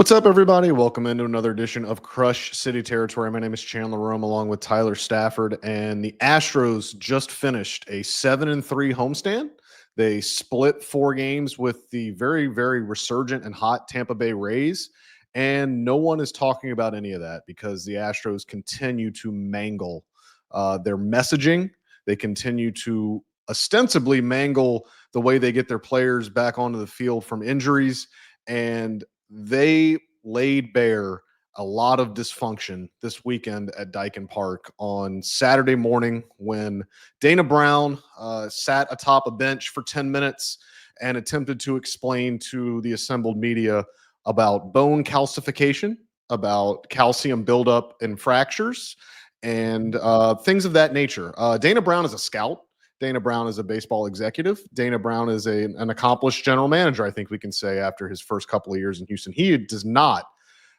What's up, everybody? Welcome into another edition of Crush City Territory. My name is Chandler Rome, along with Tyler Stafford, and the Astros just finished a 7-3 homestand. They split 4 games with the very, very resurgent and hot Tampa Bay Rays, and no one is talking about any of that because the Astros continue to mangle their messaging. They continue to ostensibly mangle the way they get their players back onto the field from injuries, and they laid bare a lot of dysfunction this weekend at Dyken Park on Saturday morning when Dana Brown sat atop a bench for 10 minutes and attempted to explain to the assembled media about bone calcification, about calcium buildup and fractures, and things of that nature. Dana Brown is a scout. Dana Brown is a baseball executive. Dana Brown is an accomplished general manager, I think we can say, after his first couple of years in Houston. He does not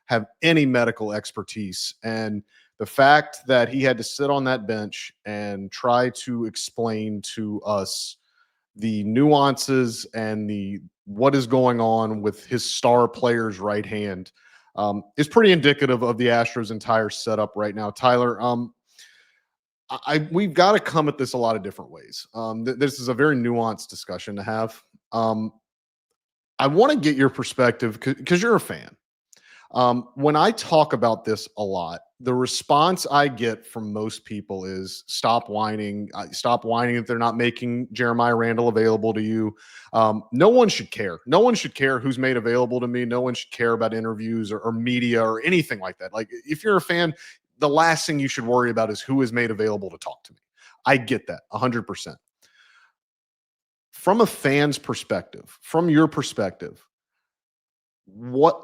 have any medical expertise. And the fact that he had to sit on that bench and try to explain to us the nuances and the what is going on with his star player's right hand is pretty indicative of the Astros' entire setup right now. Tyler, we've got to come at this a lot of different ways. This is a very nuanced discussion to have. I want to get your perspective because you're a fan. When I talk about this a lot, the response I get from most people is stop whining. Stop whining that they're not making Jeremiah Randall available to you. No one should care. No one should care who's made available to me. No one should care about interviews or media or anything like that. Like, if you're a fan, the last thing you should worry about is who is made available to talk to me. I get that 100%. From a fan's perspective, from your perspective,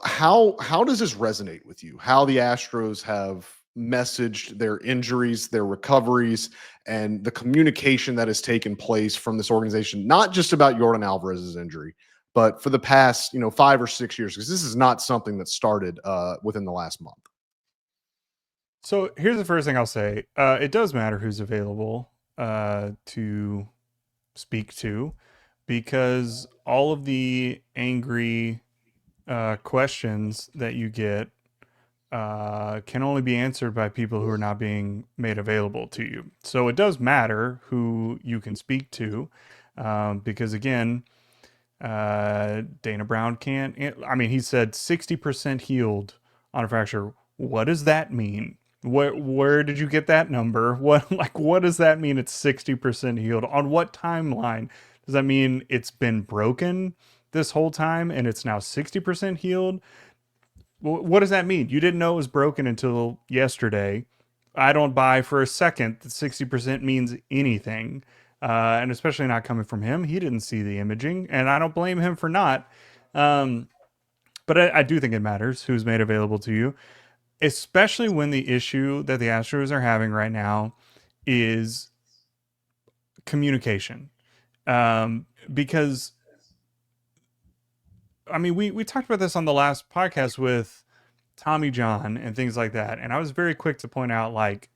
how does this resonate with you? How the Astros have messaged their injuries, their recoveries, and the communication that has taken place from this organization, not just about Yordan Alvarez's injury, but for the past 5 or 6 years, because this is not something that started within the last month. So here's the first thing I'll say. It does matter who's available to speak to, because all of the angry questions that you get can only be answered by people who are not being made available to you. So it does matter who you can speak to, because again, Dana Brown can't. I mean, he said 60% healed on a fracture. What does that mean? Where did you get that number? What does that mean? It's 60% healed. On what timeline? Does that mean it's been broken this whole time and it's now 60% healed? What does that mean? You didn't know it was broken until yesterday. I don't buy for a second that 60% means anything. And especially not coming from him. He didn't see the imaging, and I don't blame him for not. Um, but I do think it matters who's made available to you, especially when the issue that the Astros are having right now is communication. Because, I mean, we talked about this on the last podcast with Tommy John and things like that. And I was very quick to point out, like,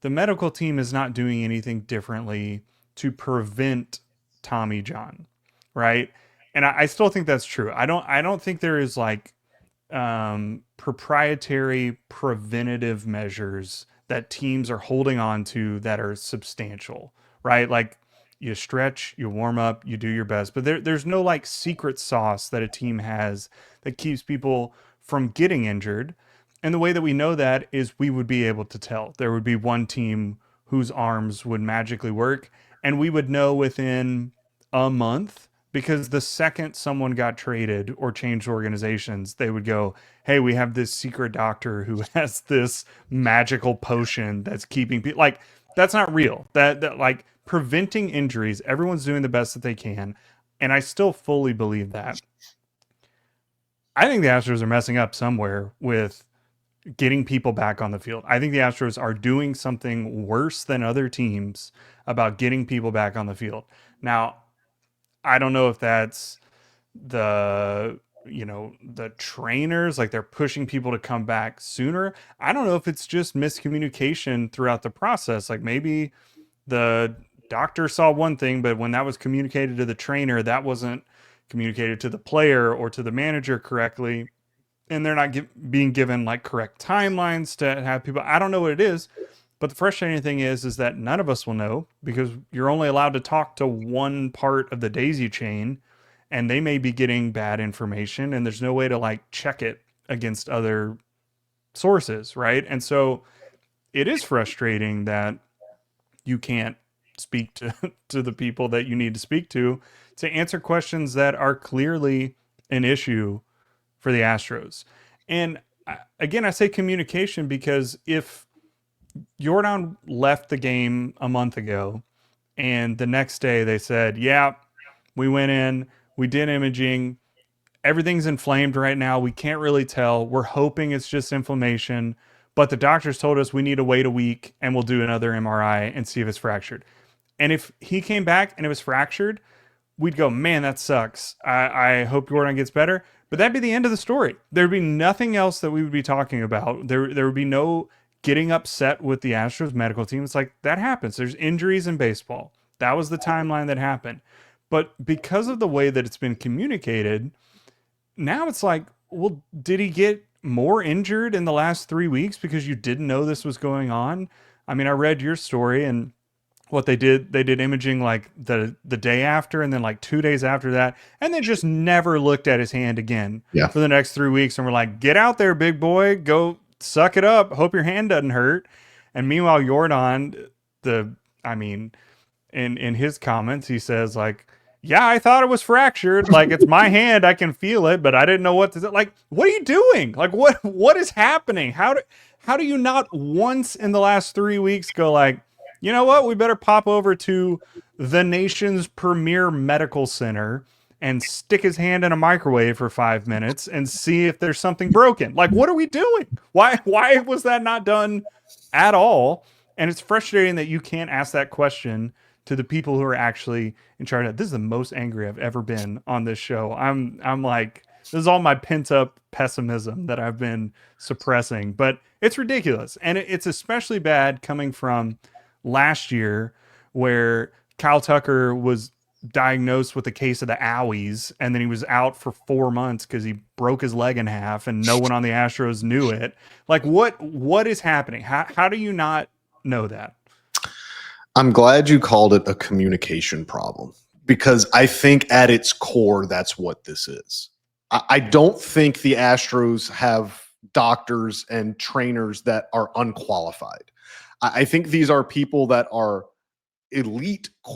the medical team is not doing anything differently to prevent Tommy John, right? And I still think that's true. I don't think there is like proprietary preventative measures that teams are holding on to that are substantial, right? Like, you stretch, you warm up, you do your best, but there's no like secret sauce that a team has that keeps people from getting injured. And the way that we know that is we would be able to tell. There would be one team whose arms would magically work, and we would know within a month, because the second someone got traded or changed organizations, they would go, "Hey, we have this secret doctor who has this magical potion that's keeping people like." That's not real. That like preventing injuries, everyone's doing the best that they can, and I still fully believe that. I think the Astros are messing up somewhere with getting people back on the field. I think the Astros are doing something worse than other teams about getting people back on the field. Now, I don't know if that's the trainers, like they're pushing people to come back sooner. I don't know if it's just miscommunication throughout the process. Like, maybe the doctor saw one thing, but when that was communicated to the trainer, that wasn't communicated to the player or to the manager correctly. and they're not being given like correct timelines to have people. I don't know what it is, but the frustrating thing is that none of us will know because you're only allowed to talk to one part of the daisy chain, and they may be getting bad information, and there's no way to like check it against other sources, right? And so it is frustrating that you can't speak to to the people that you need to speak to answer questions that are clearly an issue for the Astros. And again, I say communication because if Yordan left the game a month ago and the next day they said, yeah, we went in, we did imaging, everything's inflamed right now, we can't really tell, we're hoping it's just inflammation, but the doctors told us we need to wait a week and we'll do another MRI and see if it's fractured. And if he came back and it was fractured, we'd go, man, that sucks. I hope Yordan gets better. But that'd be the end of the story. There'd be nothing else that we would be talking about. There would be no getting upset with the Astros medical team. It's like, that happens. There's injuries in baseball. That was the timeline that happened. But because of the way that it's been communicated, now it's like, well, did he get more injured in the last 3 weeks because you didn't know this was going on? I mean, I read your story, and what they did imaging like the day after, and then like 2 days after that, and then just never looked at his hand again for the next 3 weeks, and we're like, get out there, big boy, go suck it up, hope your hand doesn't hurt. And meanwhile, Yordan, I mean, in his comments, he says like, yeah, I thought it was fractured, like it's my hand, I can feel it, but I didn't know what to do. Like, what are you doing? Like, what is happening? How do you not once in the last 3 weeks go like, you know what, we better pop over to the nation's premier medical center and stick his hand in a microwave for 5 minutes and see if there's something broken? Like, what are we doing? Why was that not done at all? And it's frustrating that you can't ask that question to the people who are actually in charge of it. This is the most angry I've ever been on this show. I'm like, this is all my pent up pessimism that I've been suppressing, but it's ridiculous. And it's especially bad coming from last year, where Kyle Tucker was diagnosed with a case of the owies, and then he was out for 4 months because he broke his leg in half, and no one on the Astros knew it. Like, what is happening? How do you not know that? I'm glad you called it a communication problem, because I think at its core, that's what this is. I don't think the Astros have doctors and trainers that are unqualified. I think these are people that are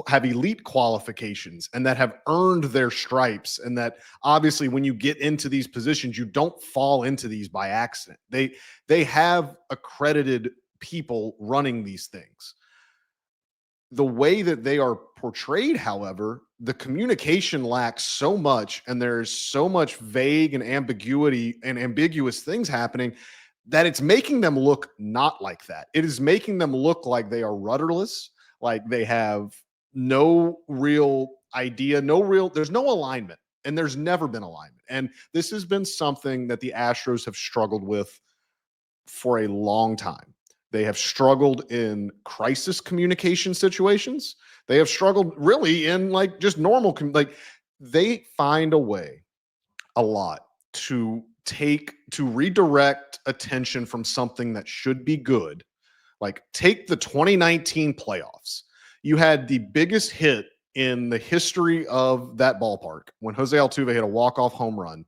have elite qualifications and that have earned their stripes, and that obviously when you get into these positions, you don't fall into these by accident. They have accredited people running these things. The way that they are portrayed, however, the communication lacks so much, and there's so much vague and ambiguity and ambiguous things happening, that it's making them look not like that. It is making them look like they are rudderless, like they have no real idea, there's no alignment, and there's never been alignment. And this has been something that the Astros have struggled with for a long time. They have struggled in crisis communication situations. They have struggled really in like just normal, like they find a way a lot to redirect attention from something that should be good. Like, take the 2019 playoffs. You had the biggest hit in the history of that ballpark when Jose Altuve hit a walk-off home run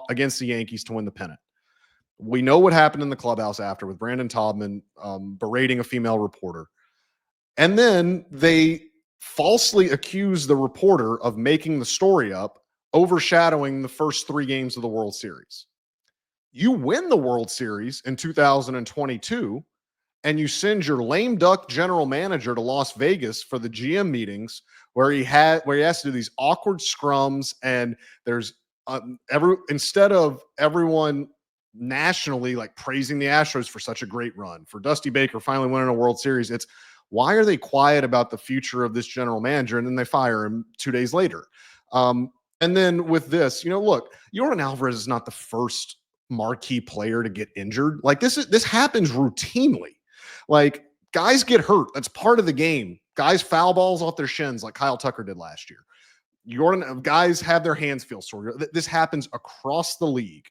against the Yankees to win the pennant. We know what happened in the clubhouse after, with Brandon Taubman berating a female reporter. And then they falsely accused the reporter of making the story up, overshadowing the first 3 games of the World Series. You win the World Series in 2022, and you send your lame duck general manager to Las Vegas for the GM meetings, where he has to do these awkward scrums, and there's instead of everyone nationally like praising the Astros for such a great run, for Dusty Baker finally winning a World Series, it's why are they quiet about the future of this general manager? And then they fire him 2 days later. And then with this, look, Yordan Alvarez is not the first marquee player to get injured. Like, this happens routinely. Like, guys get hurt. That's part of the game. Guys foul balls off their shins like Kyle Tucker did last year. Guys have their hands feel sore. This happens across the league.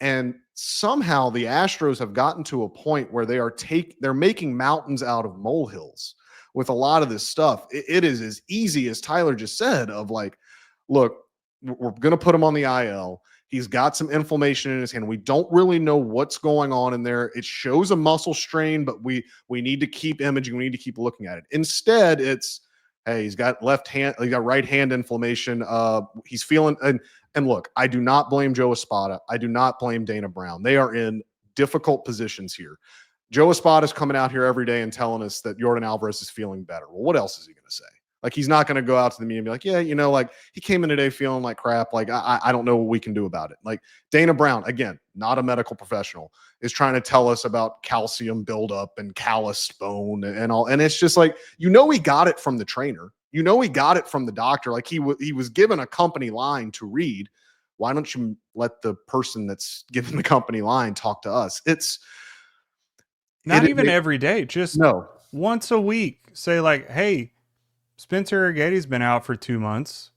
And somehow the Astros have gotten to a point where they're making mountains out of molehills with a lot of this stuff. It is as easy as Tyler just said of like, look, we're going to put him on the IL. He's got some inflammation in his hand. We don't really know what's going on in there. It shows a muscle strain, but we need to keep imaging. We need to keep looking at it. Instead, it's, hey, he's got right hand inflammation. He's feeling and look, I do not blame Joe Espada. I do not blame Dana Brown. They are in difficult positions here. Joe Espada is coming out here every day and telling us that Yordan Alvarez is feeling better. Well, what else is he going to say? Like, he's not going to go out to the media and be like, yeah, like he came in today feeling like crap. Like, I don't know what we can do about it. Like, Dana Brown, again, not a medical professional, is trying to tell us about calcium buildup and calloused bone and all. And it's just like, he got it from the trainer. He got it from the doctor. Like, he was given a company line to read. Why don't you let the person that's given the company line talk to us? It's not even every day, just no. once a week. Say like, hey, Spencer Iragadi's been out for 2 months.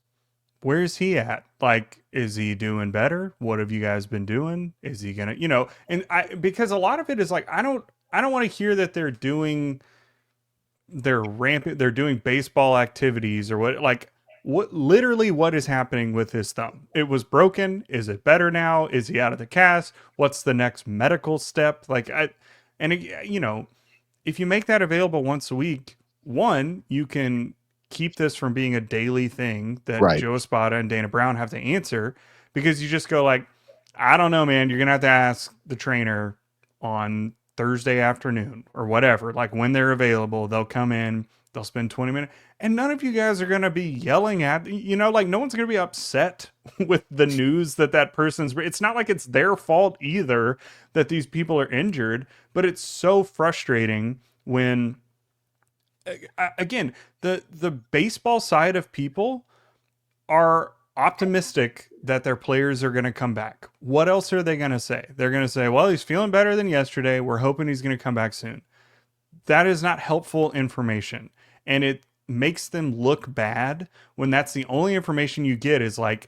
Where's he at? Like, is he doing better? What have you guys been doing? Is he gonna, because a lot of it is like, I don't want to hear that they're doing baseball activities or what is happening with his thumb? It was broken. Is it better now? Is he out of the cast? What's the next medical step? If you make that available once a week, one, you can keep this from being a daily thing that Right. Joe Espada and Dana Brown have to answer, because you just go like, I don't know, man. You're going to have to ask the trainer on Thursday afternoon or whatever. Like, when they're available, they'll come in, they'll spend 20 minutes, and none of you guys are going to be yelling at, like, no one's going to be upset with the news that person's, it's not like it's their fault either that these people are injured, but it's so frustrating when, again, the baseball side of people are optimistic that their players are going to come back. What else are they going to say? They're going to say, well, he's feeling better than yesterday. We're hoping he's going to come back soon. That is not helpful information. And it makes them look bad when that's the only information you get is like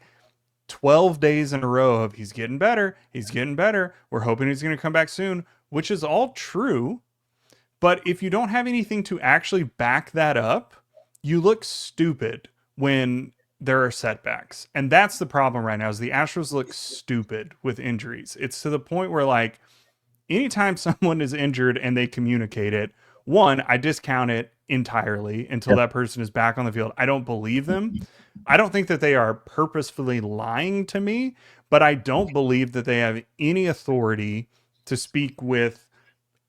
12 days in a row of he's getting better. He's getting better. We're hoping he's going to come back soon, which is all true. But if you don't have anything to actually back that up, you look stupid when there are setbacks. And that's the problem right now is the Astros look stupid with injuries. It's to the point where, like, anytime someone is injured and they communicate it, one, I discount it entirely until that person is back on the field. I don't believe them. I don't think that they are purposefully lying to me, but I don't believe that they have any authority to speak with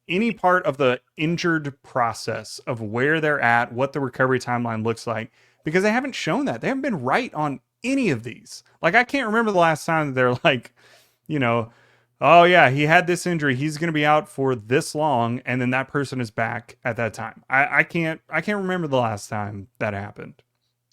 any part of the injured process of where they're at, what the recovery timeline looks like, because they haven't shown that. They haven't been right on any of these. Like, I can't remember the last time that they're like, oh yeah, he had this injury, he's going to be out for this long, and then that person is back at that time. I can't remember the last time that happened.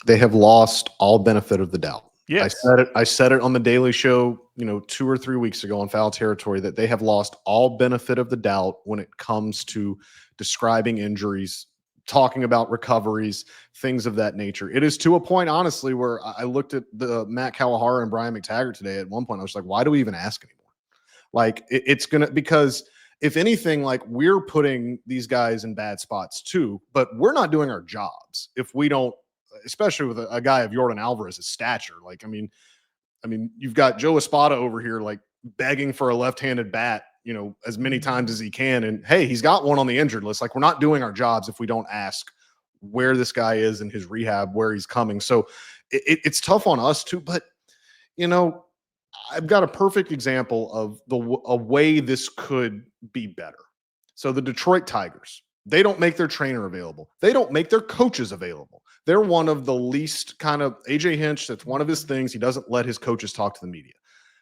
They have lost all benefit of the doubt. Yes. I said it on the Daily Show, 2 or 3 weeks ago on Foul Territory, that they have lost all benefit of the doubt when it comes to describing injuries, talking about recoveries, things of that nature. It is to a point, honestly, where I looked at the Matt Kawahara and Brian McTaggart today. At one point, I was like, why do we even ask anymore? Like, it's going to, because if anything, like, we're putting these guys in bad spots too, but we're not doing our jobs if we don't, especially with a guy of Yordan Alvarez's stature. Like, I mean, you've got Joe Espada over here, like, begging for a left-handed bat, as many times as he can. And hey, he's got one on the injured list. Like, we're not doing our jobs if we don't ask where this guy is in his rehab, where he's coming. So it's tough on us too, but I've got a perfect example of a way this could be better. So the Detroit Tigers, they don't make their trainer available. They don't make their coaches available. They're one of the least kind of AJ Hinch. That's one of his things. He doesn't let his coaches talk to the media.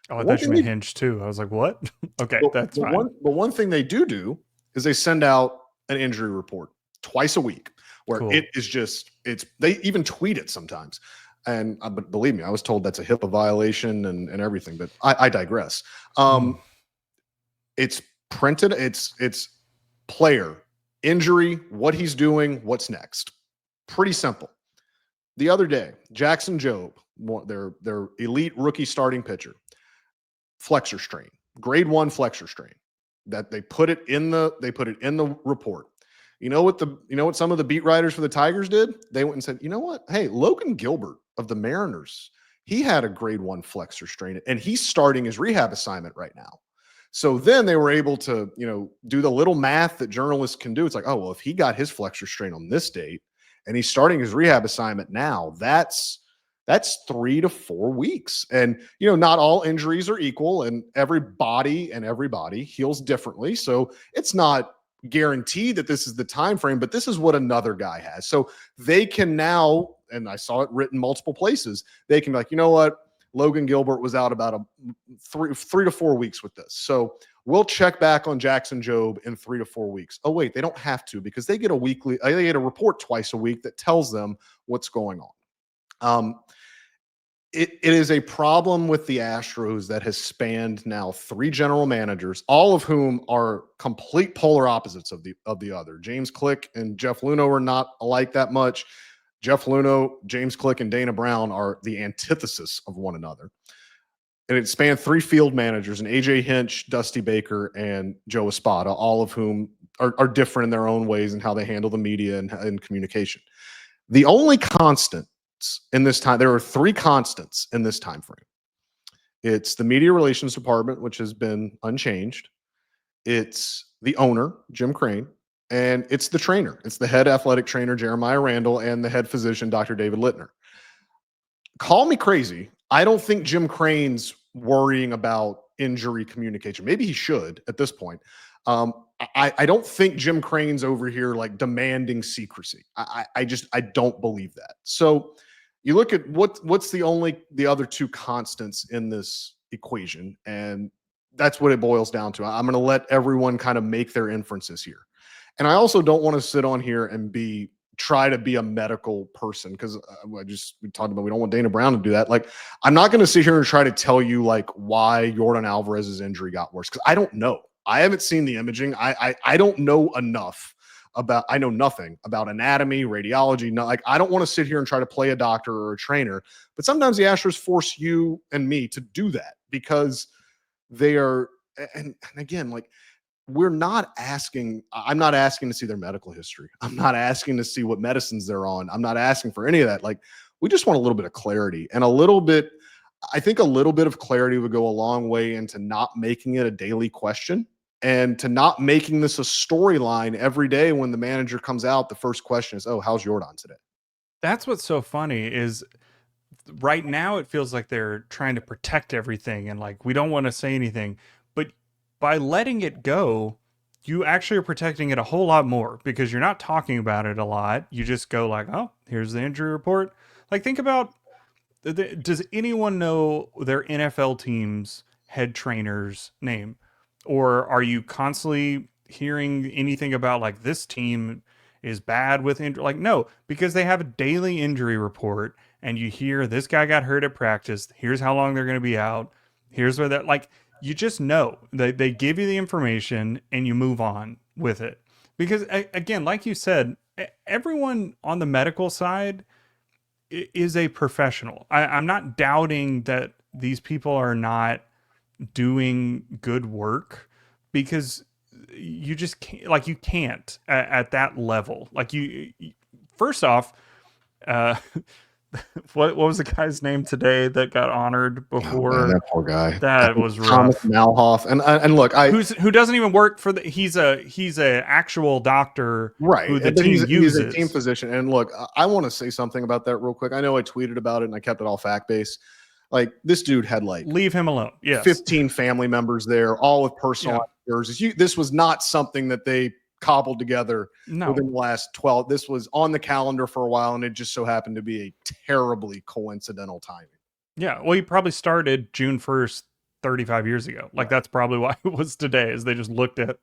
Oh, I thought you meant Hinch too. I was like, what? Okay, that's fine. But one thing they do is they send out an injury report twice a week where it is just, they even tweet it sometimes. And but believe me, I was told that's a HIPAA violation and everything, but I digress. It's printed. It's player injury, what he's doing, what's next. Pretty simple. The other day, Jackson Jobe, their elite rookie starting pitcher, flexor strain. grade 1 flexor strain. That they put it in the report. You know what some of the beat writers for the Tigers did? They went and said, you know what? Hey, Logan Gilbert of the Mariners, he had a grade 1 flexor strain, and he's starting his rehab assignment right now. So then they were able to, do the little math that journalists can do. It's like, oh, well, if he got his flexor strain on this date and he's starting his rehab assignment now, that's 3 to 4 weeks. And, not all injuries are equal, and everybody heals differently. So it's not guaranteed that this is the time frame, but this is what another guy has. So they can now, and I saw it written multiple places, they can be like, you know what? Logan Gilbert was out about 3 to 4 weeks with this. So we'll check back on Jackson Jobe in 3 to 4 weeks. Oh, wait, they don't have to, because they get a report twice a week that tells them what's going on. It is a problem with the Astros that has spanned now 3 general managers, all of whom are complete polar opposites of the other. James Click and Jeff Luhnow are not alike that much. Jeff Luhnow, James Click, and Dana Brown are the antithesis of one another. And it spanned 3 field managers, and AJ Hinch, Dusty Baker, and Joe Espada, all of whom are different in their own ways and how they handle the media and communication. The only constant in this time, there are 3 constants in this time frame. It's the media relations department, which has been unchanged. It's the owner, Jim Crane, and it's the trainer. It's the head athletic trainer, Jeremiah Randall, and the head physician, Dr. David Littner. Call me crazy. I don't think Jim Crane's worrying about injury communication. Maybe he should at this point. I don't think Jim Crane's over here like demanding secrecy. I don't believe that. So you look at what's the other 2 constants in this equation, and that's what it boils down to. I'm going to let everyone kind of make their inferences here. And I also don't want to sit on here and try to be a medical person, because we talked about, we don't want Dana Brown to do that. Like, I'm not going to sit here and try to tell you like why Yordan Alvarez's injury got worse, because I don't know. I haven't seen the imaging. I don't know enough I know nothing about anatomy, radiology. I don't want to sit here and try to play a doctor or a trainer, but sometimes the Astros force you and me to do that, because they are, and again, like, I'm not asking to see their medical history. I'm not asking to see what medicines they're on. I'm not asking for any of that. Like, we just want a little bit of clarity, and I think a little bit of clarity would go a long way into not making it a daily question, and to not making this a storyline every day. When the manager comes out, the first question is, oh, how's Yordan today? That's what's so funny is right now it feels like they're trying to protect everything and like we don't want to say anything. But by letting it go, you actually are protecting it a whole lot more, because you're not talking about it a lot. You just go like, oh, here's the injury report. Like, think about, does anyone know their NFL team's head trainer's name? Or are you constantly hearing anything about like this team is bad with injury? Like, no, because they have a daily injury report, and you hear this guy got hurt at practice. Here's how long they're going to be out. Here's where that, like, you just know. They give you the information and you move on with it. Because again, like you said, everyone on the medical side is a professional. I'm not doubting that these people are not doing good work, because you just can't, like, you can't at that level. Like, first off, uh, what was the guy's name today that got honored before? Oh, man, that poor guy. That was Thomas rough. Malhoff. And look, who doesn't even work for he's a actual doctor, right, who the but team uses. he's a team physician. And look, I want to say something about that real quick. I know I tweeted about it and I kept it all fact based. Like, this dude had like, leave him alone. Yes. 15 family members there, all with personalized jerseys. This was not something that they cobbled together within the last 12. This was on the calendar for a while, and it just so happened to be a terribly coincidental timing. Yeah, well, he probably started June 1st, 35 years ago. Like, that's probably why it was today, is they just looked at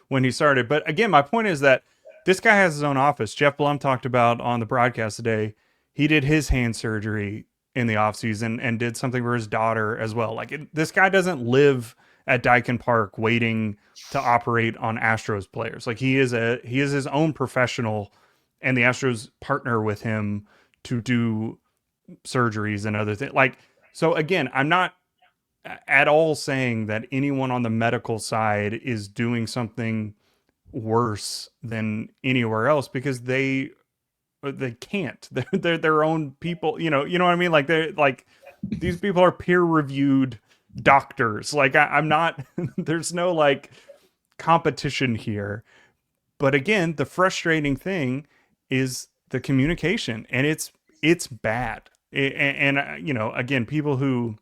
when he started. But again, my point is that this guy has his own office. Jeff Blum talked about on the broadcast today, he did his hand surgery in the offseason and did something for his daughter as well. Like, this guy doesn't live at Daikin Park waiting to operate on Astros players. Like, he is his own professional, and the Astros partner with him to do surgeries and other things. Like, so again, I'm not at all saying that anyone on the medical side is doing something worse than anywhere else, because they can't. They're their own people. You know what I mean? Like they're like these people are peer reviewed doctors. Like I'm not. There's no like competition here. But again, the frustrating thing is the communication, and it's bad. You know, again, people who,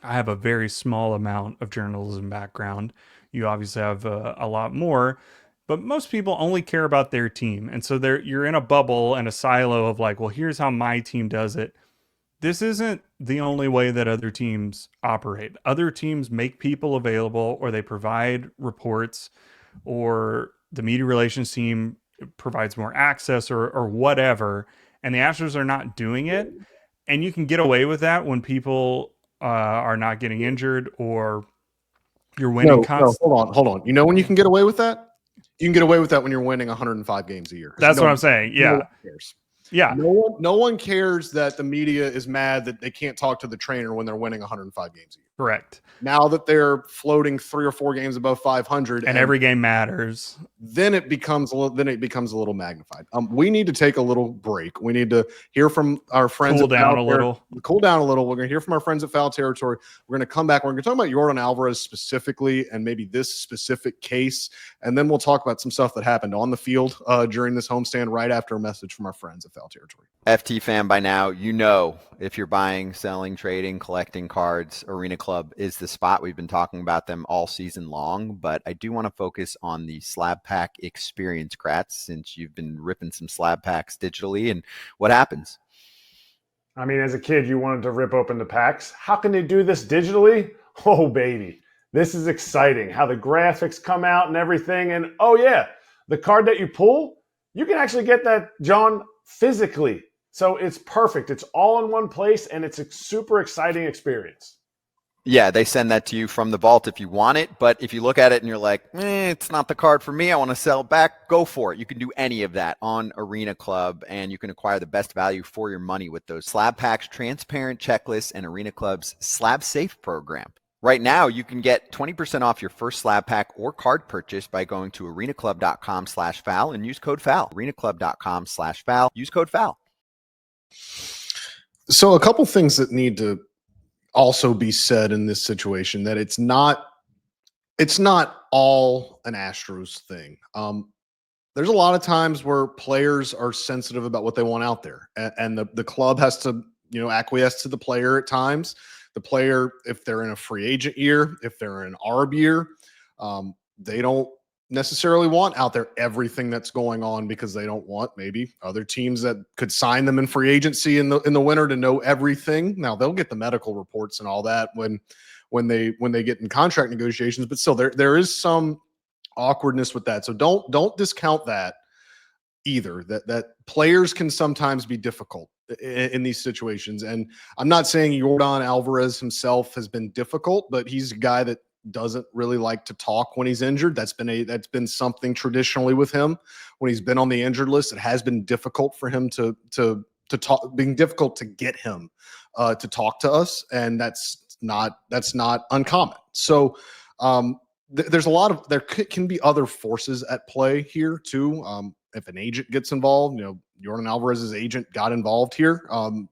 I have a very small amount of journalism background. You obviously have a lot more, but most people only care about their team, and so you're in a bubble and a silo of like, well, here's how my team does it. This isn't the only way that other teams operate. Other teams make people available, or they provide reports, or the media relations team provides more access, or whatever. And the Astros are not doing it. And you can get away with that when people are not getting injured, or you're winning. No, hold on. You know when you can get away with that? You can get away with that when you're winning 105 games a year. That's what I'm saying. Yeah. No one cares. Yeah. No one cares that the media is mad that they can't talk to the trainer when they're winning 105 games a year. Correct. Now that they're floating 3 or 4 games above 500, and every game matters, then it becomes a little magnified. We need to take a little break. We need to hear from our friends. Cool down a little. We're going to hear from our friends at Foul Territory. We're going to come back. We're going to talk about Yordan Alvarez specifically, and maybe this specific case, and then we'll talk about some stuff that happened on the field during this homestand right after a message from our friends at Foul Territory. FT fan, by now, you know, if you're buying, selling, trading, collecting cards, Arena Club is the spot. We've been talking about them all season long, but I do want to focus on the slab pack experience, Kratz, since you've been ripping some slab packs digitally. And what happens? I mean, as a kid, you wanted to rip open the packs. How can they do this digitally? Oh, baby. This is exciting. How the graphics come out and everything. And oh, yeah, the card that you pull, you can actually get that, John, physically. So it's perfect. It's all in one place, and it's a super exciting experience. Yeah, they send that to you from the vault if you want it. But if you look at it and you're like, it's not the card for me, I want to sell it back, go for it. You can do any of that on Arena Club, and you can acquire the best value for your money with those slab packs, transparent checklists, and Arena Club's Slab Safe program. Right now, you can get 20% off your first slab pack or card purchase by going to arenaclub.com/foul and use code FOUL. arenaclub.com/foul, use code FOUL. So a couple things that need to also be said in this situation, that it's not all an Astros thing. There's a lot of times where players are sensitive about what they want out there, and the club has to, acquiesce to the player at times. The player, if they're in a free agent year, if they're in an ARB year, they don't necessarily want out there everything that's going on, because they don't want maybe other teams that could sign them in free agency in the winter to know everything. Now they'll get the medical reports and all that when they get in contract negotiations, but still there is some awkwardness with that. So don't discount that either, that players can sometimes be difficult in these situations. And I'm not saying Yordan Alvarez himself has been difficult, but he's a guy that doesn't really like to talk when he's injured. That's been something traditionally with him. When he's been on the injured list, it has been difficult for him to talk, being difficult to get him to talk to us. And that's not uncommon. So there can be other forces at play here too. If an agent gets involved, Yordan Alvarez's agent got involved here.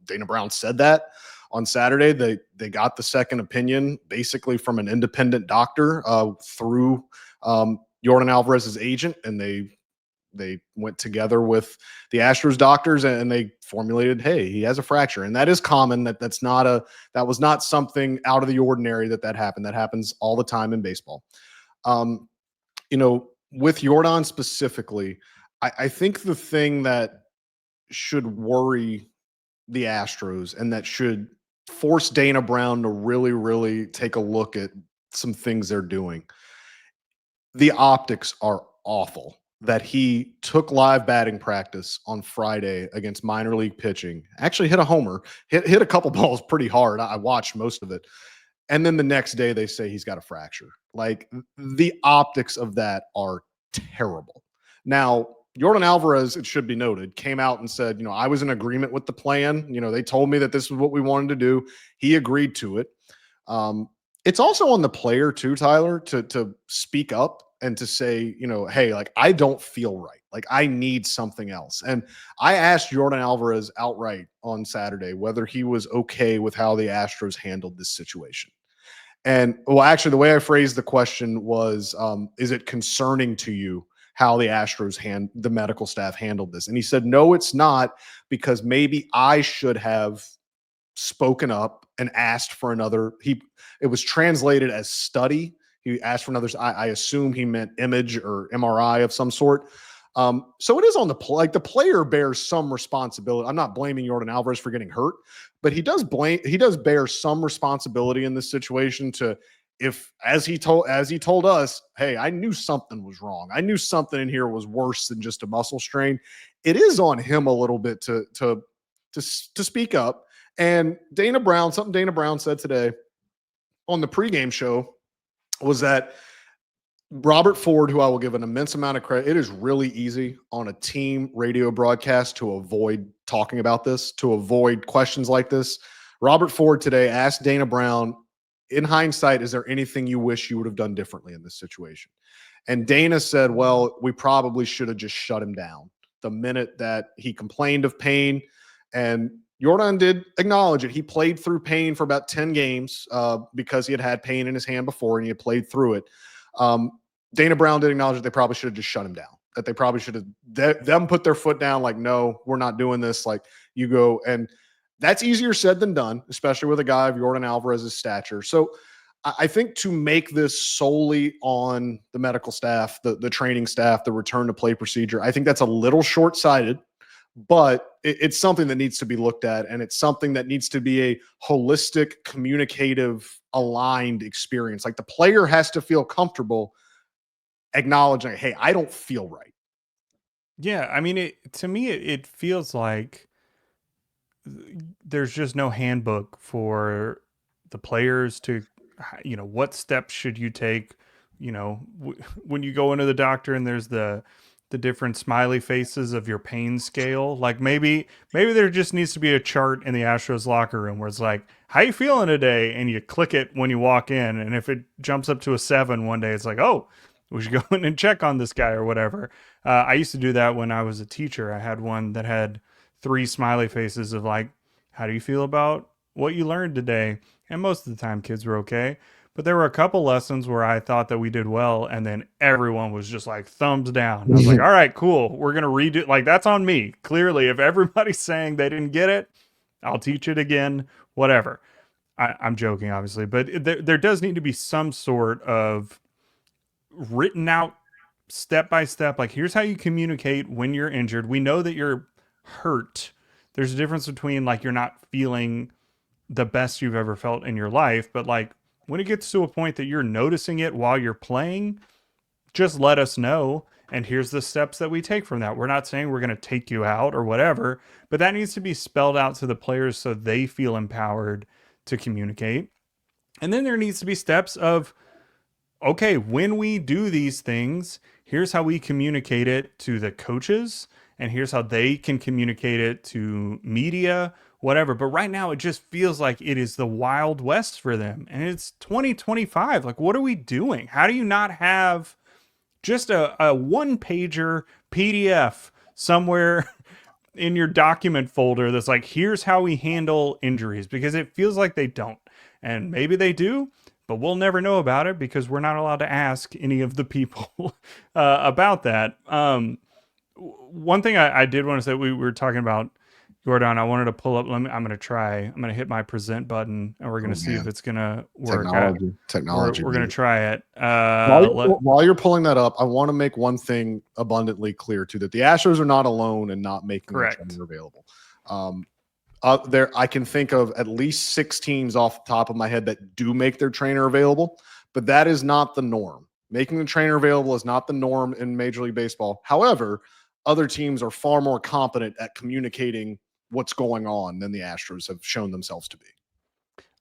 Dana Brown said that on Saturday. They got the second opinion basically from an independent doctor through Yordan Alvarez's agent, and they went together with the Astros doctors and they formulated, hey, he has a fracture. And that is common. That was not something out of the ordinary that happened. That happens all the time in baseball. With Yordan specifically, I think the thing that should worry the Astros and that should force Dana Brown to really, really take a look at some things they're doing. The optics are awful that he took live batting practice on Friday against minor league pitching, actually hit a homer, hit a couple balls pretty hard. I watched most of it. And then the next day they say he's got a fracture. Like, the optics of that are terrible. Now, Yordan Alvarez, it should be noted, came out and said, I was in agreement with the plan. They told me that this was what we wanted to do. He agreed to it. It's also on the player too, Tyler, to speak up and to say, hey, like I don't feel right. Like I need something else. And I asked Yordan Alvarez outright on Saturday whether he was okay with how the Astros handled this situation. And well, actually, the way I phrased the question was, is it concerning to you how the Astros the medical staff handled this? And he said, no, it's not, because maybe I should have spoken up and asked for another. It was translated as study. He asked for another. I assume he meant image or MRI of some sort. So it is on the player bears some responsibility. I'm not blaming Yordan Alvarez for getting hurt, but he does bear some responsibility in this situation to, if as he told us, hey, I knew something was wrong. I knew something in here was worse than just a muscle strain. It is on him a little bit to speak up. And something Dana Brown said today on the pregame show was that Robert Ford, who I will give an immense amount of credit, it is really easy on a team radio broadcast to avoid talking about this, to avoid questions like this. Robert Ford today asked Dana Brown, in hindsight, is there anything you wish you would have done differently in this situation? And Dana said, well, we probably should have just shut him down the minute that he complained of pain. And Yordan did acknowledge it. He played through pain for about 10 games because he had pain in his hand before and he had played through it. Dana Brown did acknowledge that they probably should have just shut him down, that they probably should have them put their foot down like, no, we're not doing this. Like, you go. And that's easier said than done, especially with a guy of Yordan Alvarez's stature. So I think to make this solely on the medical staff, the training staff, the return to play procedure, I think that's a little short-sighted, but it's something that needs to be looked at. And it's something that needs to be a holistic, communicative, aligned experience. Like the player has to feel comfortable acknowledging, hey, I don't feel right. Yeah, I mean, to me, it feels like there's just no handbook for the players to, what steps should you take, when you go into the doctor and there's the different smiley faces of your pain scale. Like maybe there just needs to be a chart in the Astros locker room where it's like, how you feeling today? And you click it when you walk in. And if it jumps up to a 7 one day, it's like, oh, we should go in and check on this guy or whatever. I used to do that when I was a teacher. I had one that had 3 smiley faces of like, how do you feel about what you learned today? And most of the time kids were okay. But there were a couple lessons where I thought that we did well, and then everyone was just like thumbs down. I was like, all right, cool. We're going to redo. Like, that's on me. Clearly, if everybody's saying they didn't get it, I'll teach it again, whatever. I'm joking, obviously. But there does need to be some sort of written out step by step. Like, here's how you communicate when you're injured. We know that you're hurt. There's a difference between, like, you're not feeling the best you've ever felt in your life, but, like, when it gets to a point that you're noticing it while you're playing, just let us know. And here's the steps that we take from that. We're not saying we're going to take you out or whatever, but that needs to be spelled out to the players so they feel empowered to communicate. And then there needs to be steps of, okay, when we do these things, here's how we communicate it to the coaches, and here's how they can communicate it to media, whatever. But right now, it just feels like it is the Wild West for them. And it's 2025. Like, what are we doing? How do you not have just a one-pager PDF somewhere in your document folder that's like, here's how we handle injuries? Because it feels like they don't. And maybe they do, but we'll never know about it because we're not allowed to ask any of the people about that. One thing I did want to say, we were talking about Yordan. I wanted to pull up. I'm going to hit my present button, and we're going to see if it's going to work. Technology. We're going to try it. While you're pulling that up, I want to make one thing abundantly clear too, that the Astros are not alone in not making their trainer available. I can think of at least 6 teams off the top of my head that do make their trainer available, but that is not the norm. Making the trainer available is not the norm in Major League Baseball. However, other teams are far more competent at communicating what's going on than the Astros have shown themselves to be.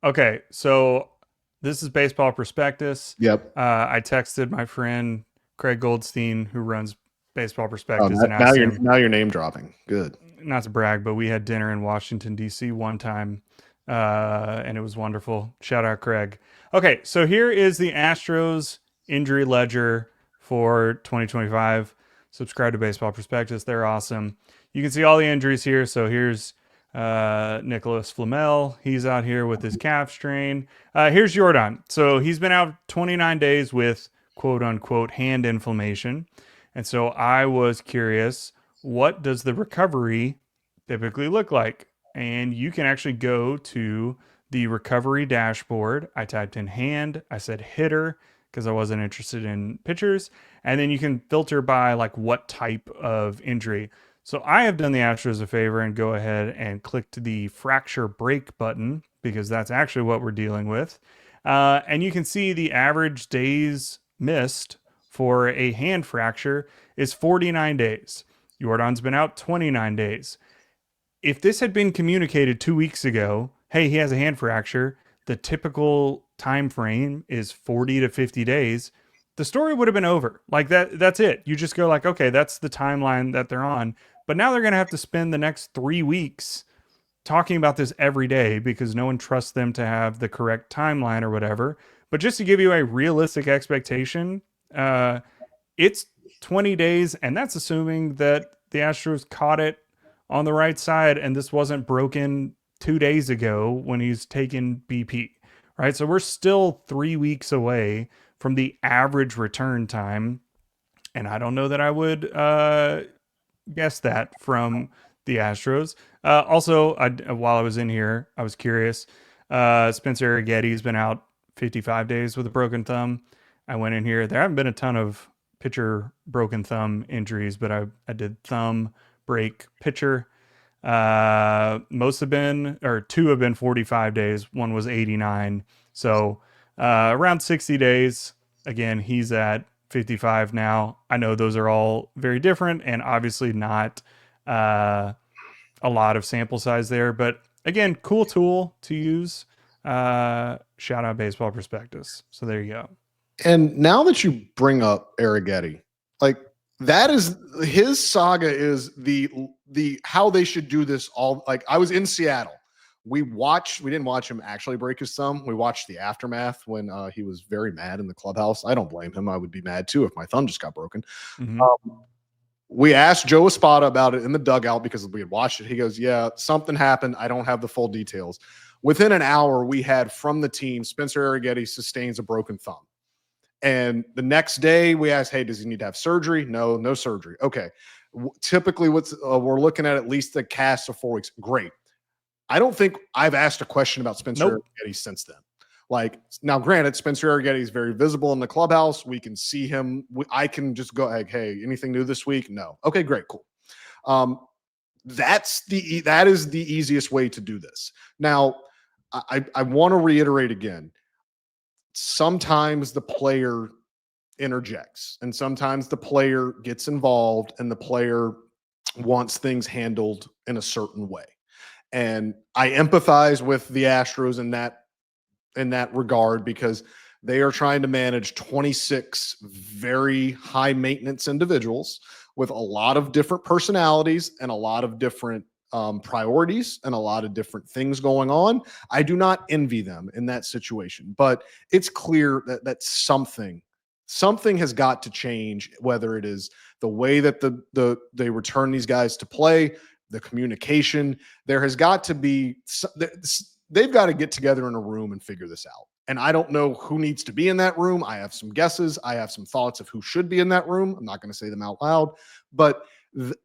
Okay, so this is Baseball Prospectus. Yep. I texted my friend Craig Goldstein, who runs Baseball Prospectus, and now asked him. Now you're name dropping. Good. Not to brag, but we had dinner in Washington, D.C. one time and it was wonderful. Shout out Craig. Okay, so here is the Astros injury ledger for 2025. Subscribe to Baseball Prospectus. They're awesome. You can see all the injuries here. So here's Nicholas Flamel. He's out here with his calf strain. Here's Yordan. So he's been out 29 days with quote unquote hand inflammation. And so I was curious, what does the recovery typically look like? And you can actually go to the recovery dashboard. I typed in hand, I said hitter because I wasn't interested in pitchers. And then you can filter by like what type of injury. So I have done the Astros a favor and go ahead and clicked the fracture break button because that's actually what we're dealing with. And you can see the average days missed for a hand fracture is 49 days. Yordan's been out 29 days. If this had been communicated 2 weeks ago, hey, he has a hand fracture, the typical time frame is 40 to 50 days, the story would have been over. Like that's it. You just go like, okay, that's the timeline that they're on. But now they're going to have to spend the next 3 weeks talking about this every day because no one trusts them to have the correct timeline or whatever. But just to give you a realistic expectation, it's 20 days, and that's assuming that the Astros caught it on the right side and this wasn't broken 2 days ago when he's taken BP, right? So we're still 3 weeks away from the average return time. And I don't know that I would guess that from the Astros. Also, while I was in here, I was curious. Spencer Arrigetti's been out 55 days with a broken thumb. I went in here. There haven't been a ton of pitcher broken thumb injuries, but I did thumb break pitcher. Most have been, or 2 have been 45 days. One was 89. So around 60 days. Again, he's at 55 now. I know those are all very different and obviously not a lot of sample size there, but again, cool tool to use. Shout out Baseball Prospectus. So there you go. And now that you bring up Arrighetti, like that is his saga is the how they should do this all. Like I was in Seattle. We didn't watch him actually break his thumb. We watched the aftermath when he was very mad in the clubhouse. I don't blame him. I would be mad too if my thumb just got broken. Mm-hmm. We asked Joe Espada about it in the dugout because we had watched it. He goes, yeah, something happened. I don't have the full details. Within an hour, we had from the team, Spencer Arrighetti sustains a broken thumb. And the next day we asked, hey, does he need to have surgery? No surgery. Okay. Typically we're looking at least the cast of 4 weeks. Great. I don't think I've asked a question about Spencer Arrighetti since then. Like now, granted, Spencer Arrighetti is very visible in the clubhouse. We can see him. I can just go like, hey, anything new this week? No. Okay, great, cool. That is the easiest way to do this. Now, I want to reiterate again. Sometimes the player interjects and sometimes the player gets involved and the player wants things handled in a certain way. And I empathize with the Astros in that regard because they are trying to manage 26 very high maintenance individuals with a lot of different personalities and a lot of different priorities and a lot of different things going on. I do not envy them in that situation, but it's clear that something has got to change, whether it is the way that they return these guys to play, the communication. There has got to be, they've got to get together in a room and figure this out. And I don't know who needs to be in that room. I have some guesses. I have some thoughts of who should be in that room. I'm not going to say them out loud, but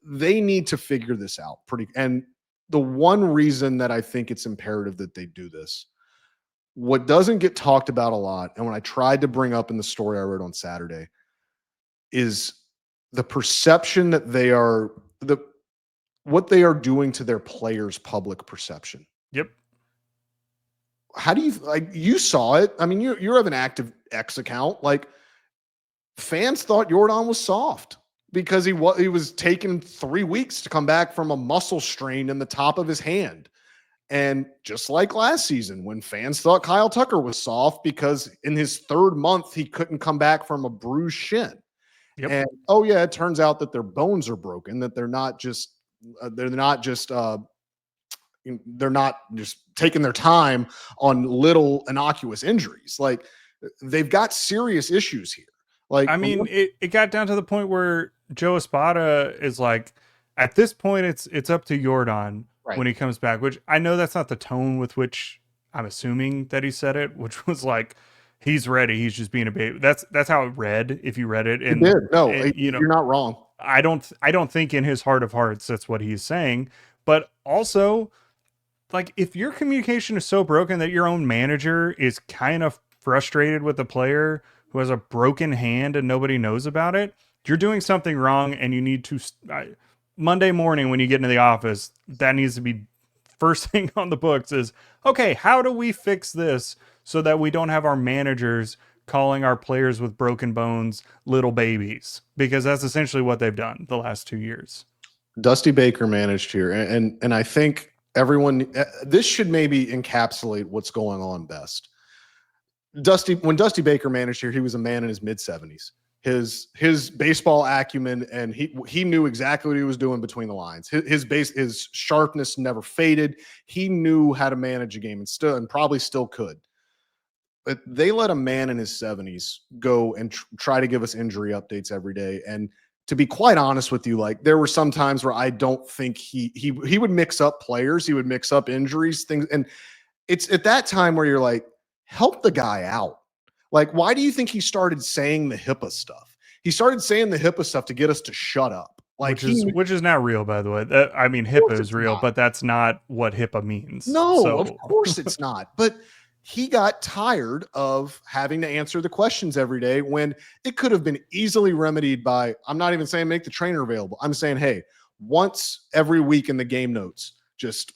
they need to figure this out and the one reason that I think it's imperative that they do this, what doesn't get talked about a lot, and when I tried to bring up in the story I wrote on Saturday, is the perception that what they are doing to their players' public perception. Yep. How do you saw it? I mean, you have an active X account. Like fans thought Yordan was soft because he was taking 3 weeks to come back from a muscle strain in the top of his hand. And just like last season, when fans thought Kyle Tucker was soft because in his 3rd month, he couldn't come back from a bruised shin. Yep. And it turns out that their bones are broken, that they're not just they're not just taking their time on little innocuous injuries. Like they've got serious issues here. Like, I mean, it got down to the point where Joe Espada is like, at this point, it's up to Yordan right. when he comes back, which I know that's not the tone with which I'm assuming that he said it, which was like, he's ready. He's just being a baby. That's how it read, if you read it. He did. No, and, you know, you're not wrong. I don't think in his heart of hearts that's what he's saying. But also, like, if your communication is so broken that your own manager is kind of frustrated with a player who has a broken hand and nobody knows about it, you're doing something wrong, and you need to Monday morning when you get into the office, that needs to be first thing on the books is, okay, how do we fix this so that we don't have our managers calling our players with broken bones little babies? Because that's essentially what they've done the last 2 years. Dusty Baker managed here, and I think everyone, this should maybe encapsulate what's going on best. When Dusty Baker managed here, he was a man in his mid-70s. His baseball acumen, and he knew exactly what he was doing between the lines. His sharpness never faded. He knew how to manage a game, and probably still could. But they let a man in his 70s go and try to give us injury updates every day. And to be quite honest with you, like there were some times where I don't think he would mix up players, he would mix up injuries, things, and it's at that time where you're like, help the guy out. Like, why do you think he started saying the HIPAA stuff? He started saying the HIPAA stuff to get us to shut up. Like, which is not real, by the way. I mean, HIPAA is real, but that's not what HIPAA means. No, so. Of course it's not. But he got tired of having to answer the questions every day when it could have been easily remedied by, I'm not even saying make the trainer available. I'm saying, hey, once every week in the game notes, just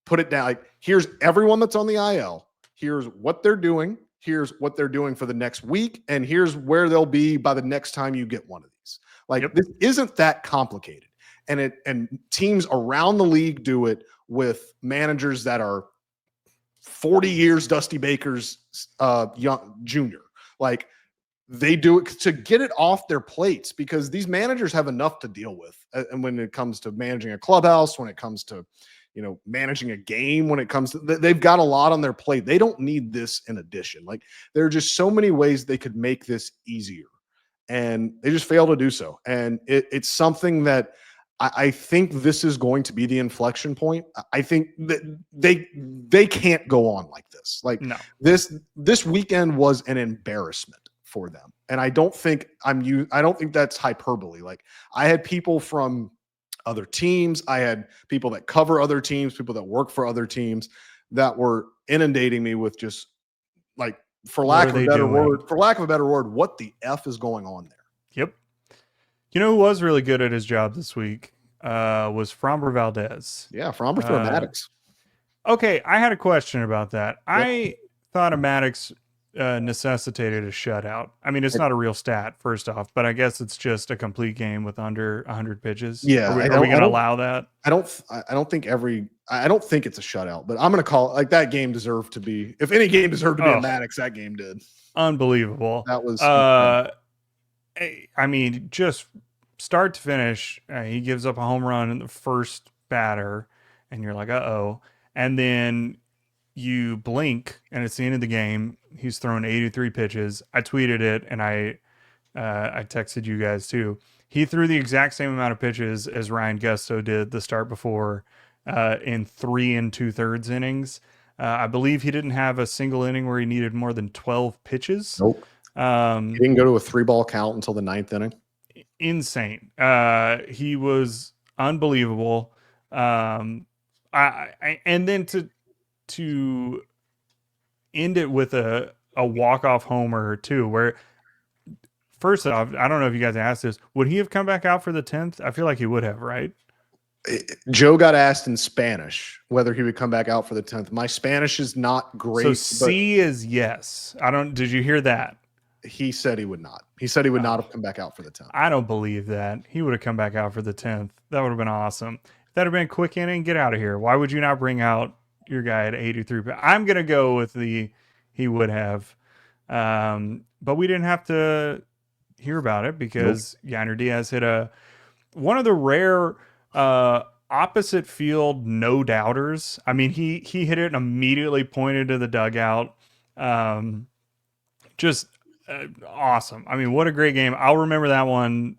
put it down. Like, here's everyone that's on the IL. Here's what they're doing. Here's what they're doing for the next week. And here's where they'll be by the next time you get one of these. Like, This isn't that complicated. And teams around the league do it with managers that are 40 years Dusty Baker's young junior. Like, they do it to get it off their plates because these managers have enough to deal with. And when it comes to managing a clubhouse, when it comes to, managing a game, when it comes to, they've got a lot on their plate. They don't need this in addition. Like, there are just so many ways they could make this easier, and they just fail to do so. And it's something that I think this is going to be the inflection point. I think that they can't go on like this. Like, no. This weekend was an embarrassment for them. And I don't think that's hyperbole. Like, I had people from other teams, I had people that cover other teams, people that work for other teams that were inundating me with just like, for lack of a better word, what the F is going on there? Yep. You know who was really good at his job this week was Framber Valdez. Yeah, Framber threw Maddox. Okay, I had a question about that. Yep. I thought a Maddox necessitated a shutout. I mean, it's not a real stat, first off, but I guess it's just a complete game with under 100 pitches. Yeah, are we going to allow that? I don't think it's a shutout, but I'm going to call it, like, that game deserved to be. If any game deserved to be a Maddox, that game did. Unbelievable. That was. I mean, just start to finish, he gives up a home run in the first batter, and you're like, uh-oh. And then you blink, and it's the end of the game. He's thrown 83 pitches. I tweeted it, and I texted you guys too. He threw the exact same amount of pitches as Ryan Gusto did the start before in 3 2/3 innings. I believe he didn't have a single inning where he needed more than 12 pitches. Nope. He didn't go to a 3-ball count until the 9th inning. Insane. He was unbelievable. And then to end it with a walk-off homer too, where first off, I don't know if you guys asked this, would he have come back out for the 10th? I feel like he would have, right? Joe got asked in Spanish whether he would come back out for the 10th. My Spanish is not great. So C is yes. Did you hear that? He said he would not. He said he would not have come back out for the 10th. I don't believe that. He would have come back out for the 10th. That would have been awesome. If that had been a quick inning, get out of here. Why would you not bring out your guy at 83? I'm going to go with he would have. But we didn't have to hear about it because Yainer Diaz hit one of the rare opposite field no doubters. I mean, he hit it and immediately pointed to the dugout. Just awesome. I mean, what a great game. I'll remember that one.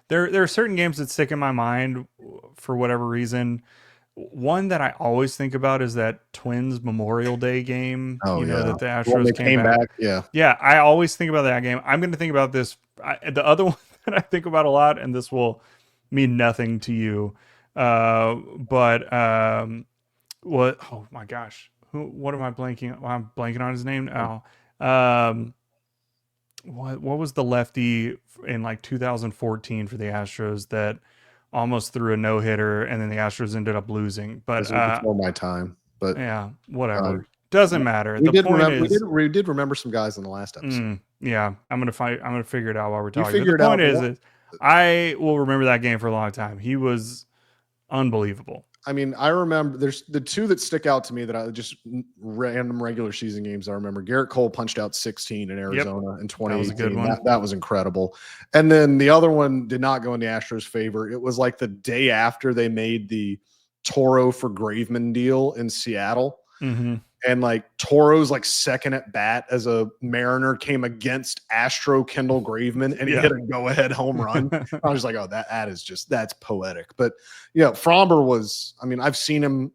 There are certain games that stick in my mind for whatever reason. One that I always think about is that Twins Memorial Day game. Oh, That the when Astros they came back. Yeah. Yeah, I always think about that game. I'm going to think about this. The other one that I think about a lot, and this will mean nothing to you, but what? Oh my gosh, what am I blanking? I'm blanking on his name now. What was the lefty in like 2014 for the Astros that almost threw a no hitter and then the Astros ended up losing? But This was before my time, but yeah, whatever. Doesn't matter. we The did point remember. is, We did remember some guys in the last episode. yeah, I'm gonna figure it out while we're You talking. figure But the it point out. is, I will remember that game for a long time. He was unbelievable. I mean, I remember there's the two that stick out to me that I just random regular season games. I remember Garrett Cole punched out 16 in Arizona in 2018. That was a good one. That was incredible. And then the other one did not go in the Astros' favor. It was like the day after they made the Toro for Graveman deal in Seattle. Mm-hmm. And like Toro's like second at bat as a Mariner came against Astro Kendall Graveman and he hit a go-ahead home run. I was like, oh, that's poetic. But Fromber was, I mean, I've seen him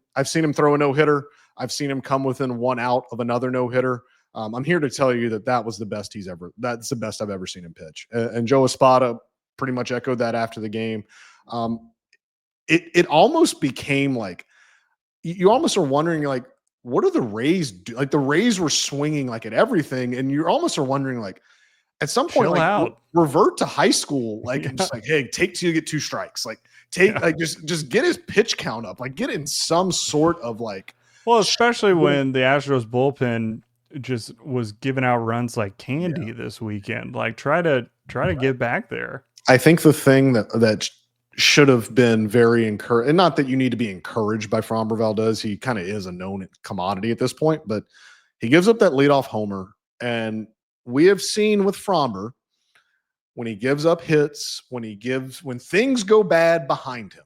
throw a no-hitter. I've seen him come within one out of another no-hitter. I'm here to tell you that's the best I've ever seen him pitch. And Joe Espada pretty much echoed that after the game. It almost became like, you almost are wondering like, what do the Rays do? Like the Rays were swinging like at everything, and you almost are wondering like, at some point, like revert to high school, like and just like, hey, take till you get 2 strikes, like like just get his pitch count up, like get in some sort of like. Well, especially when the Astros bullpen just was giving out runs like candy this weekend. Like try to get back there. I think the thing that should have been very encouraged, and not that you need to be encouraged by Framber Valdez. He kind of is a known commodity at this point, but he gives up that leadoff homer. And we have seen with Framber, when he gives up hits, when things go bad behind him,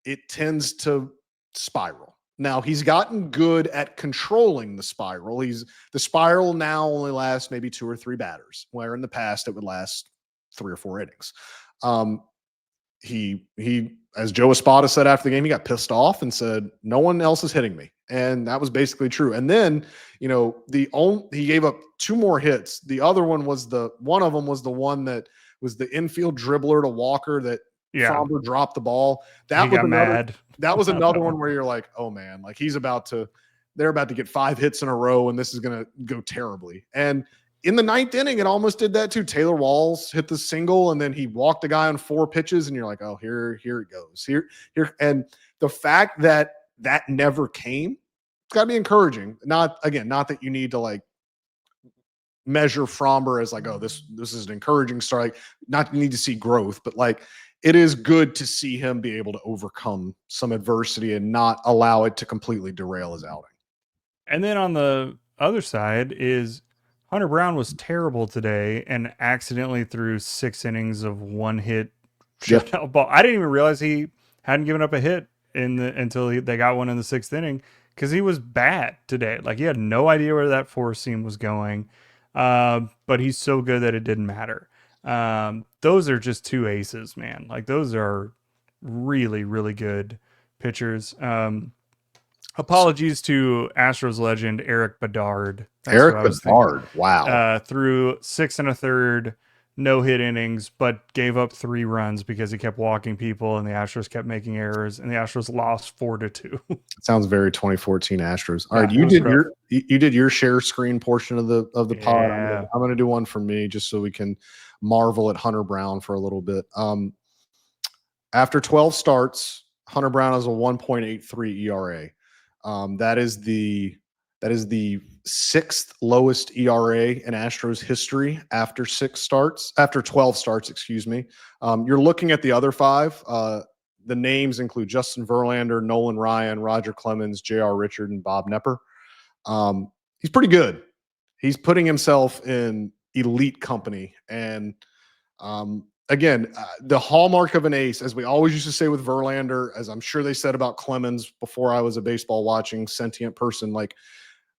it tends to spiral. Now he's gotten good at controlling the spiral. The spiral now only lasts maybe 2 or 3 batters, where in the past it would last 3 or 4 innings. He as Joe Espada said after the game, he got pissed off and said, no one else is hitting me. And that was basically true. And then, he gave up 2 more hits. The other one was one of them was the one that was the infield dribbler to Walker that Framber dropped the ball. That was another one where you're like, oh man, like they're about to get 5 hits in a row and this is going to go terribly. And in the 9th inning, it almost did that too. Taylor Walls hit the single, and then he walked the guy on 4 pitches, and you're like, oh, here it goes. Here. And the fact that never came, it's got to be encouraging. Not that you need to like measure Framber as like, oh, this is an encouraging start. Like, not you need to see growth, but like it is good to see him be able to overcome some adversity and not allow it to completely derail his outing. And then on the other side is Hunter Brown was terrible today and accidentally threw 6 innings of 1-hit shutout ball. I didn't even realize he hadn't given up a hit until they got one in the 6th inning because he was bad today. Like he had no idea where that 4-seam was going, but he's so good that it didn't matter. Those are just 2 aces, man. Like those are really, really good pitchers. Apologies to Astros legend Eric Bedard. Wow. Threw 6 1/3 no-hit innings, but gave up 3 runs because he kept walking people, and the Astros kept making errors, and the Astros lost 4-2. Sounds very 2014 Astros. All right, you did your share screen portion of the pod. I'm gonna do one for me just so we can marvel at Hunter Brown for a little bit. After 12 starts, Hunter Brown has a 1.83 ERA. That is the 6th lowest ERA in Astros history after 12 starts, excuse me. You're looking at the other 5. The names include Justin Verlander, Nolan Ryan, Roger Clemens, J.R. Richard, and Bob Nepper. He's pretty good. He's putting himself in elite company. And again, the hallmark of an ace, as we always used to say with Verlander, as I'm sure they said about Clemens before I was a baseball watching sentient person, like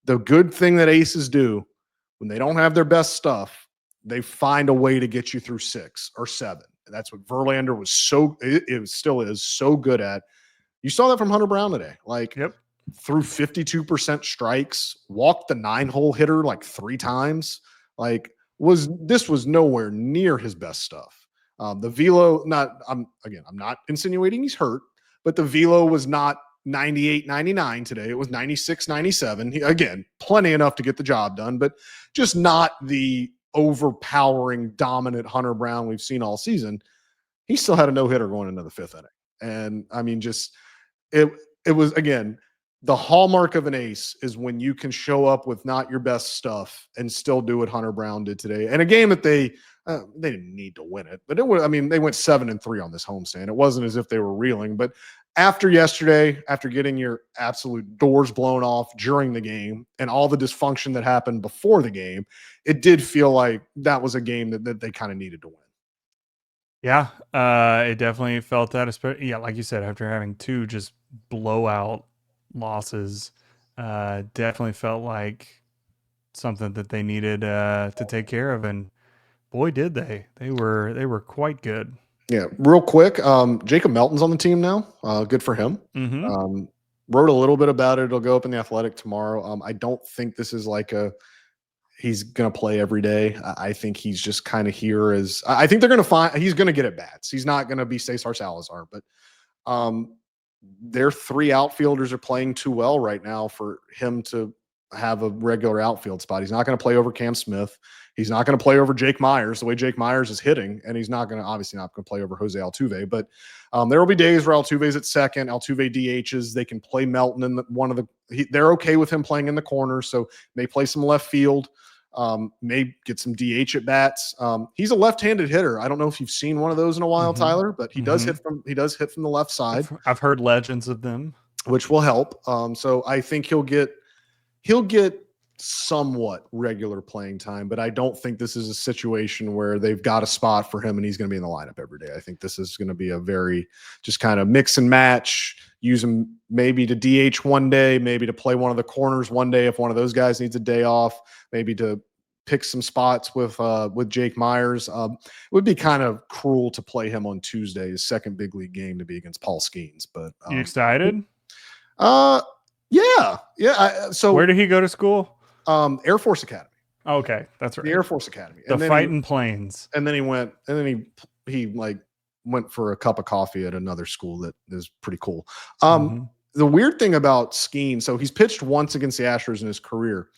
the good thing that aces do when they don't have their best stuff, they find a way to get you through 6 or 7. And that's what Verlander was it still is so good at. You saw that from Hunter Brown today. Like, Yep. threw 52% strikes, walked the 9-hole hitter like 3 times. Like, this was nowhere near his best stuff. The velo, I'm not insinuating he's hurt, but the velo was not 98, 99 today. It was 96, 97. Again, plenty enough to get the job done, but just not the overpowering, dominant Hunter Brown we've seen all season. He still had a no-hitter going into the 5th inning. And I mean, just it was, again, the hallmark of an ace is when you can show up with not your best stuff and still do what Hunter Brown did today. And a game that they didn't need to win it, but they went 7-3 on this homestand. It wasn't as if they were reeling, but after yesterday, after getting your absolute doors blown off during the game and all the dysfunction that happened before the game, it did feel like that was a game that they kind of needed to win. Yeah, it definitely felt that. Especially, yeah, like you said, after having 2 just blowout losses, definitely felt like something that they needed to take care of, and boy, did they! They were quite good. Yeah, real quick, Jacob Melton's on the team now. Good for him. Mm-hmm. Wrote a little bit about it. It'll go up in the Athletic tomorrow. I don't think this is like he's going to play every day. I think he's just kind of here as I think they're going to he's going to get at bats. He's not going to be Cesar Salazar, but their 3 outfielders are playing too well right now for him to have a regular outfield spot. He's not going to play over Cam Smith. He's not going to play over Jake Myers the way Jake Myers is hitting, and he's obviously not going to play over Jose Altuve. But there will be days where Altuve's at second, Altuve DHs. They can play Melton in they're okay with him playing in the corner, so may play some left field. May get some DH at bats. He's a left-handed hitter. I don't know if you've seen one of those in a while, Tyler, but he does hit from the left side. I've heard legends of them, which will help. So I think he'll get somewhat regular playing time, but I don't think this is a situation where they've got a spot for him and he's going to be in the lineup every day. I think this is going to be a very just kind of mix and match, use him maybe to DH one day, maybe to play one of the corners one day if one of those guys needs a day off, maybe to pick some spots with Jake Myers. It would be kind of cruel to play him on Tuesday, his second big league game to be against Paul Skeens. But you excited? Yeah. So where did he go to school? Air Force Academy. Okay, that's right. The Air Force Academy. The Fighting Plains. And then he went for a cup of coffee at another school that is pretty cool. The weird thing about Skeens, so he's pitched once against the Astros in his career.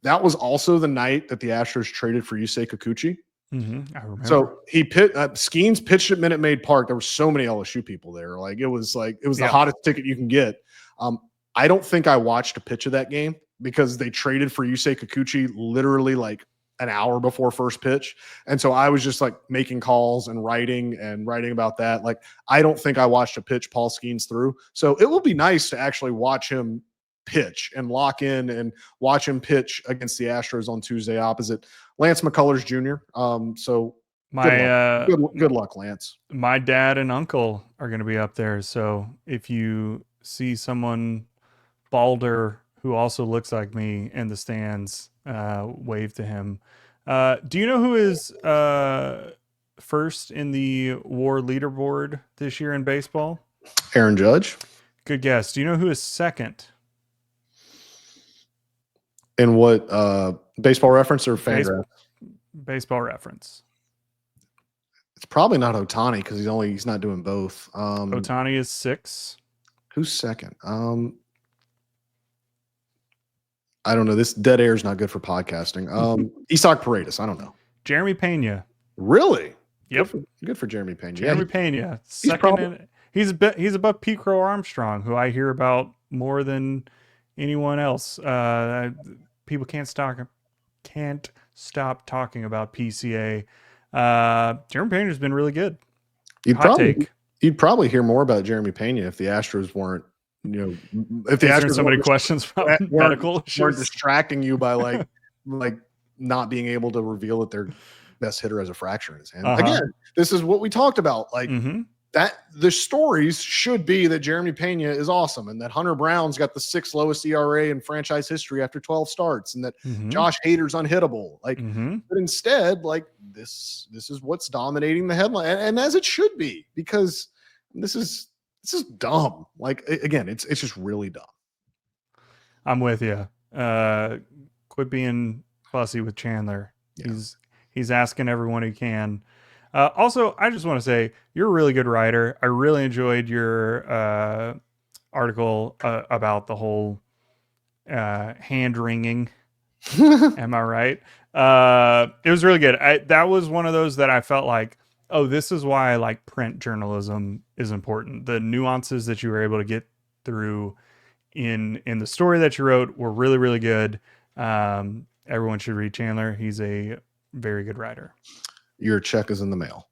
That was also the night that the Astros traded for Yusei Kikuchi. I remember. So Skeens pitched at Minute Maid Park. There were so many LSU people there. It was the hottest ticket you can get. I don't think I watched a pitch of that game because they traded for Yusei Kikuchi literally like an hour before first pitch. And so I was just like making calls and writing about that. Like, I don't think I watched a pitch Paul Skeens threw. So it will be nice to actually watch him pitch and lock in and watch him pitch against the Astros on Tuesday opposite Lance McCullers Jr. So good luck, Lance. My dad and uncle are going to be up there. So if you see someone balder who also looks like me in the stands, wave to him. Do you know who is first in the WAR leaderboard this year in baseball? Aaron Judge. Good guess. Do you know who is second? In what, Baseball Reference or Fangraphs? Baseball Reference. It's probably not Ohtani because he's not doing both. Ohtani is 6. Who's second? I don't know. This dead air is not good for podcasting. Isaac Paredes. I don't know. Jeremy Pena. Really? Yep. Good for Jeremy Pena. Jeremy Pena. Second. He's above Pete Crow Armstrong, who I hear about more than anyone else. People can't stop talking about PCA. Jeremy Pena's been really good. You'd probably hear more about Jeremy Pena if the Astros weren't, if the Astros so many questions from medical issues weren't distracting you by like not being able to reveal that they're best hitter has a fracture in his hand. Uh-huh. Again, this is what we talked about. Like Mm-hmm. that, the stories should be that Jeremy Pena is awesome and that Hunter Brown's got the 6th lowest ERA in franchise history after 12 starts and that Mm-hmm. Josh Hader's unhittable. Like, Mm-hmm. but instead, like this is what's dominating the headline, and as it should be, because this is dumb. Like again, it's just really dumb. I'm with you. Quit being fussy with Chandler. Yeah. He's asking everyone he can. Also, I just want to say you're a really good writer. I really enjoyed your article about the whole hand wringing. Am I right? It was really good. That was one of those that I felt like, oh, this is why like print journalism is important. The nuances that you were able to get through in the story that you wrote were really, really good. Everyone should read Chandler. He's a very good writer. Your check is in the mail.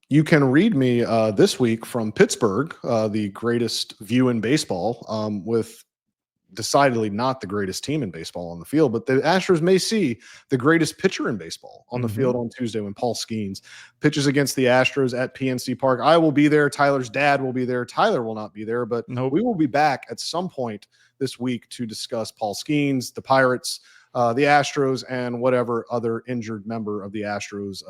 You can read me this week from Pittsburgh, the greatest view in baseball, with decidedly not the greatest team in baseball on the field, but the Astros may see the greatest pitcher in baseball on the field on Tuesday when Paul Skeens pitches against the Astros at PNC Park. I will be there. Tyler's dad will be there. Tyler will not be there, but we will be back at some point this week to discuss Paul Skeens, the Pirates, the Astros, and whatever other injured member of the Astros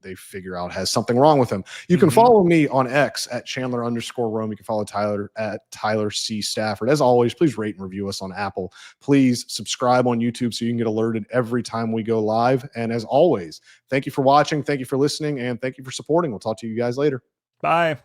they figure out has something wrong with him. You can follow me on X at Chandler_Rome. You can follow Tyler at Tyler C. Stafford. As always, please rate and review us on Apple. Please subscribe on YouTube so you can get alerted every time we go live. And as always, thank you for watching. Thank you for listening. And thank you for supporting. We'll talk to you guys later. Bye.